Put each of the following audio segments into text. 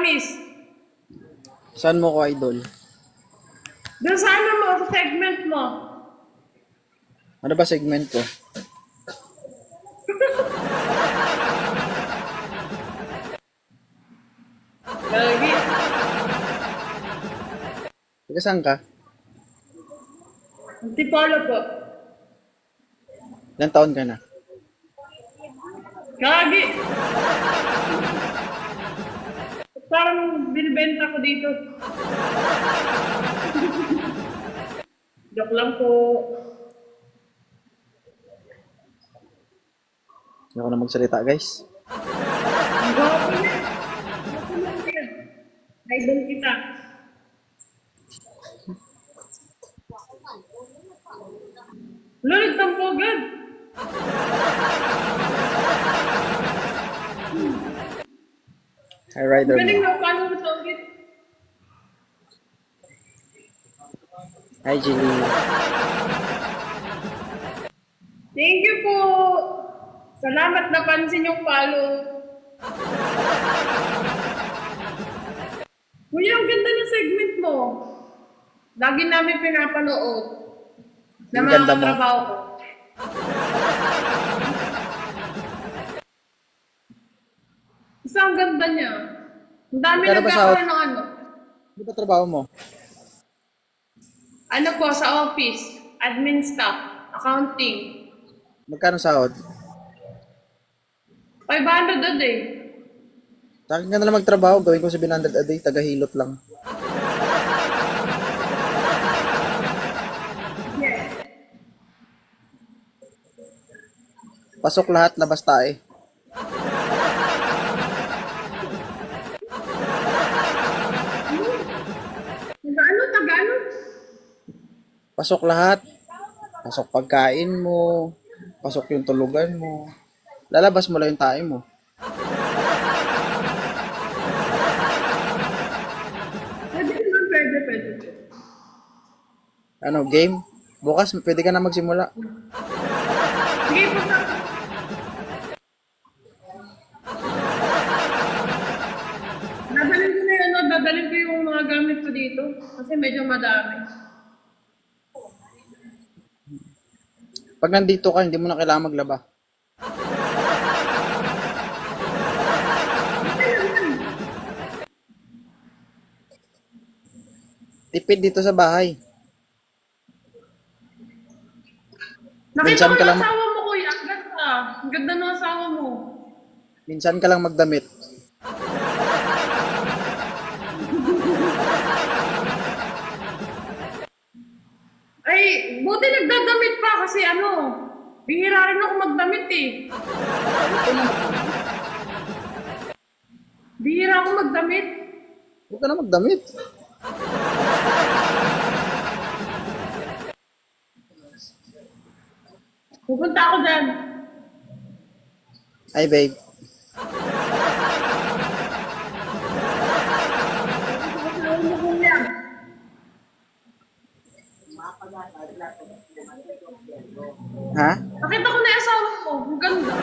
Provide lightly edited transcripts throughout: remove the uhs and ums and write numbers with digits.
office. Saan mo ko idol? Doon sa ano mo, sa segment mo. Ano ba segment ko? Lagi. Taga saan ka? Antipolo po. Ilang taon ka na? Lagi. Parang binibenta ko dito. Joke lang po. Hindi ako na magsalita guys. Ang gwapo niya. Gwapo mo niya. Idol kita. Lulit ng pogad. Hi rider Galing mo. na paano mo sa ulit. Hi Jilly. Thank you po. Salamat na pansin yung follow. Kuya, ang ganda ng segment mo. Lagi namin pinapanood. Na Ang mga ganda mo. katrabaho ko. Isa ang ganda niya. Ang dami Magkano ba nagkakaroon ng ano. Ano ba trabaho mo? Ano po, sa office, admin staff, accounting. Magkano sahod? 500 a day. Sa akin ka na lang magtrabaho, gawin ko 700 a day, tagahilot lang. Yes. Pasok lahat, labas tayo. Taga-ano? Pasok lahat. Pasok pagkain mo. Pasok yung tulugan mo. Lalabas mo lang yung tayo mo. Pwede naman, pwede. Ano, game? Bukas, pwede ka na magsimula. Sige po sa... Dadalhin ko yung mga gamit ko dito kasi medyo madami. Pag nandito ka, hindi mo na kailangan maglaba. Tipid dito sa bahay. Nakita Minsan ko ka yung lang- asawa mo, kuya. Ang ganda. Ang ganda ng asawa mo. Minsan ka lang magdamit. Ay, buti nagdadamit pa kasi ano, bihira rin ako magdamit eh. Bihira ako magdamit. Huwag ka na magdamit. Pupunta ako dyan. Ay, babe. Asawa mo, kuya. Ha? Nakita ko na yung asawa ko. Ang ganda.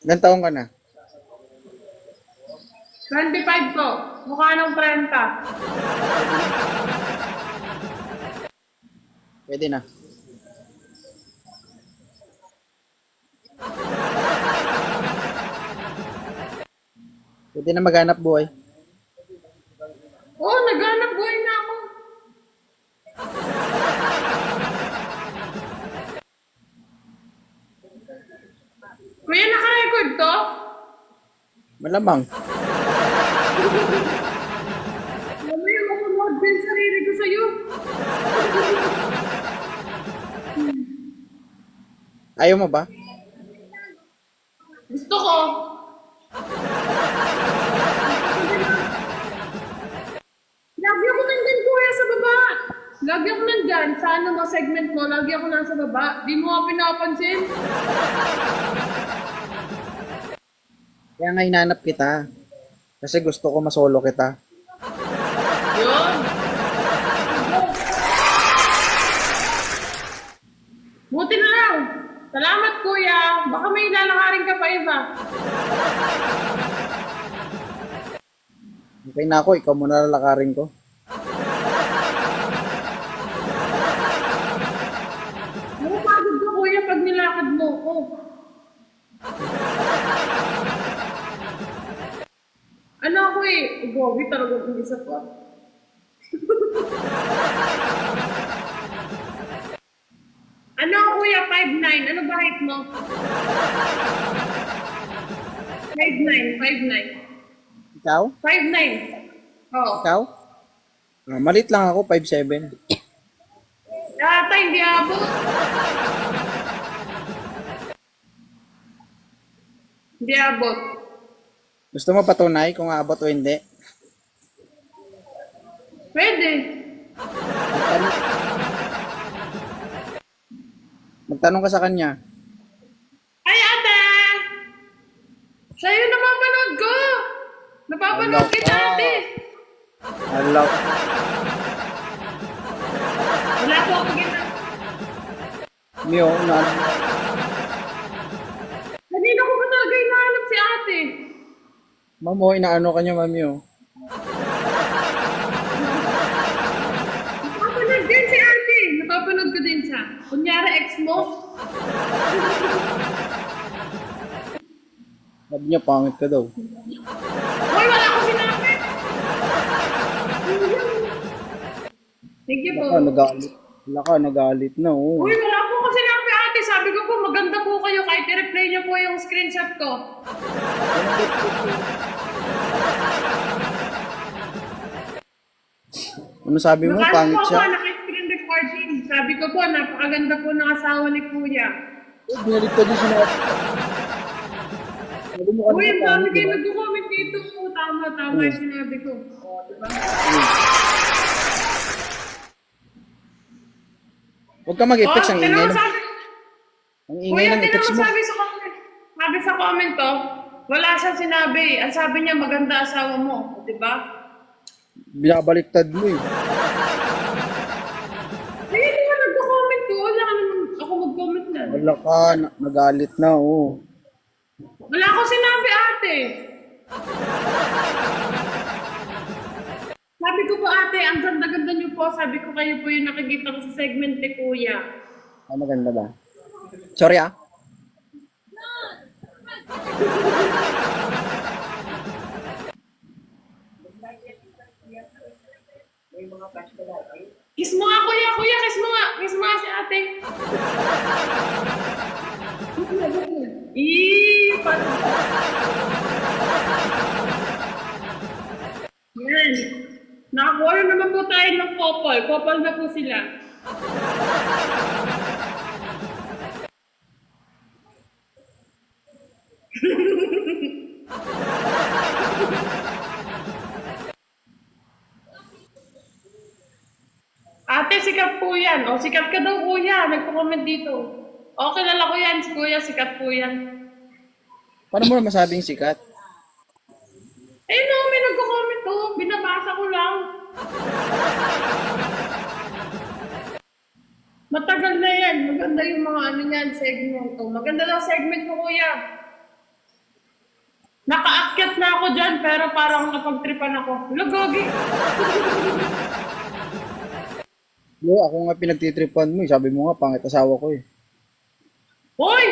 Ilan taong ka na? 25 ko. Mukha ng 30. Pwede na. Pwede na maghanap buhay. Oo, naghanap buhay na ako. Kuya, naka-record to? Malamang. Mamaya makuload din sarili ko sa'yo. Ayaw mo ba? Gusto ko. Lagi ako nandyan, kuya, sa baba. Lagi ako nandyan. Sa ano mo segment mo, lagi ako nasa baba. Di mo ako pinapansin. Kaya nga hinanap kita. Kasi gusto ko masolo kita. Yun. Buti na lang. Salamat, kuya. Baka may lalakarin ka pa iba. Okay na ako, ikaw muna lalakarin ko. Napapagod ka, kuya, pag nilakad mo ko. Ano ako eh? Gogi talaga kung isa pa. Ano ako, kuya? 5'9". Ano ba height mo? 5'9". 5'9". Ikaw? 5'9". Oo. Ikaw? Ah, malit lang ako, 5'7". Ata, hindi abot. Hindi abot. Gusto mo patunay kung aabot o hindi? Pwede. Magtanong ka sa kanya. Ay, ate! Siya yung napapanood ko. Napapanood kita, ate. Hello. Wala po ako gina. Mio, na. Kanina ko ba talaga hinahanap si ate? Mamo, inaano ka niya, Mami, oh. Napapanood din si ate. Napapanood ko din siya. Kunyari, ex mo. Sabi niya, pangit ka daw. Hoy, wala ko sinabi. Thank you po. Wala ka, nagalit. Wala ka, nagalit na, oh. Uy, wala po ko sinabi, ate. Sabi ko po, maganda po kayo. Kahit i-replay niyo po yung screenshot ko. Ano sabi mo, Nakano pangit po siya? ako, naka-screen recording. Sabi ko po, napakaganda po ng asawa ni Kuya. Eh, binaligtad yung sinabi. Sabi mo Uy, kanina, ang dami pangit, kayo diba? nag-comment dito. Oh, tama yung sinabi ko. Oh, diba? Huwag ka mag-effects, ang tinan ingay mo ng, sabi, ang ingay Kuya, ng tinan effects mo mo. sabi sa comment. Sabi sa comment to, wala siyang sinabi. Ang sabi niya, maganda asawa mo. Diba? Binabaliktad mo, eh. Ayun nga, nagko-comment ko. Wala ka naman ako mag-comment na. Wala ka, nagalit na, oh. Wala akong sinabi, ate. Sabi ko po, ate, ang ganda-ganda niyo po. Sabi ko, kayo po yung nakikita ko sa segment ni Kuya. Ah, maganda ba? Sorry, ah. Kiss mo nga, Kuya. Kuya, kiss mo nga. Kiss mo nga si ate. Paano? Yan. Nakakuha na naman po tayo ng couple. Couple na po sila. Ate, sikat po yan. O, sikat ka daw, Kuya. Nagpo-comment dito. O, kilala ko yan. Si Kuya, sikat po yan. Paano mo na masabing sikat? Eh, no, may nagko-comment to. Binabasa ko lang. Matagal na yan. Maganda yung mga ano yan, segment. O, maganda daw segment mo, Kuya. Nakaakyat na ako dyan, pero parang napagtripan ako. Lagogi. Yo, ako nga pinagtitripan mo, eh. Sabi mo nga, pangit asawa ko, eh. Hoy!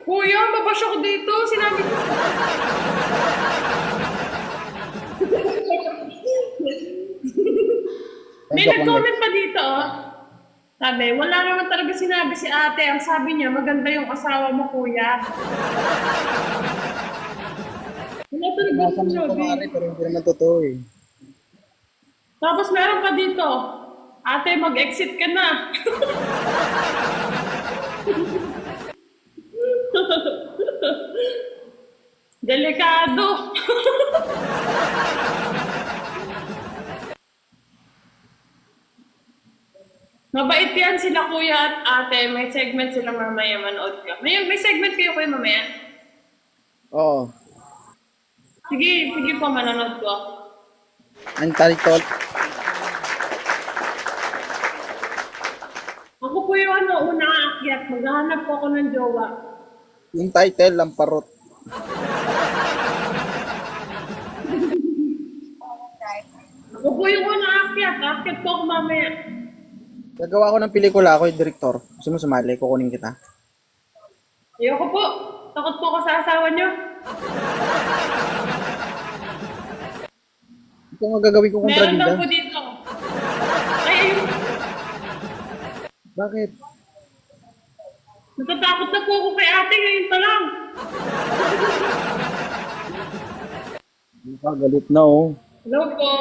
Kuya, mabash ako dito. Sinabi ko. May Joke lang, nag-comment pa dito, oh. Sabi, wala naman talaga sinabi si ate. Ang sabi niya, maganda yung asawa mo, kuya. Wala talaga nasa yung mga sabi. kumari, pero hindi naman totoo, eh. Tapos meron pa dito, ate, mag-exit ka na. Delikado. Mabait yan sila kuya at ate. May segment sila mamaya, manood ka. May segment kayo kuya mamaya? Oo. Sige po, manonood ko. Ang title, Ako po yung unang aakyat. maghahanap po ako ng jowa. Yung title, Lamparot. Ako po yung unang aakyat. Aakyat po ako mamaya. Gagawa ko ng pelikula, ako yung director. Gusto mo sumali, kukunin kita. Ayoko po. Takot po ako sa asawa niyo. Ito nga gagawin ko Meron daw kontrabida. po dito. Ay, ayun. Bakit? Natatakot na po ako kay ate ngayon pa lang. Galit na oh. Hello po.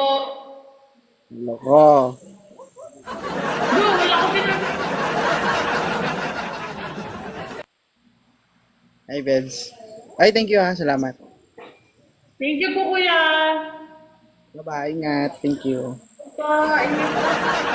Loko. Bro, wala ko sinabi. Hi, Bebs. Ay, thank you ha. Salamat. Thank you po, kuya. Bye-bye. Ingat. Thank you. Pa, ingat.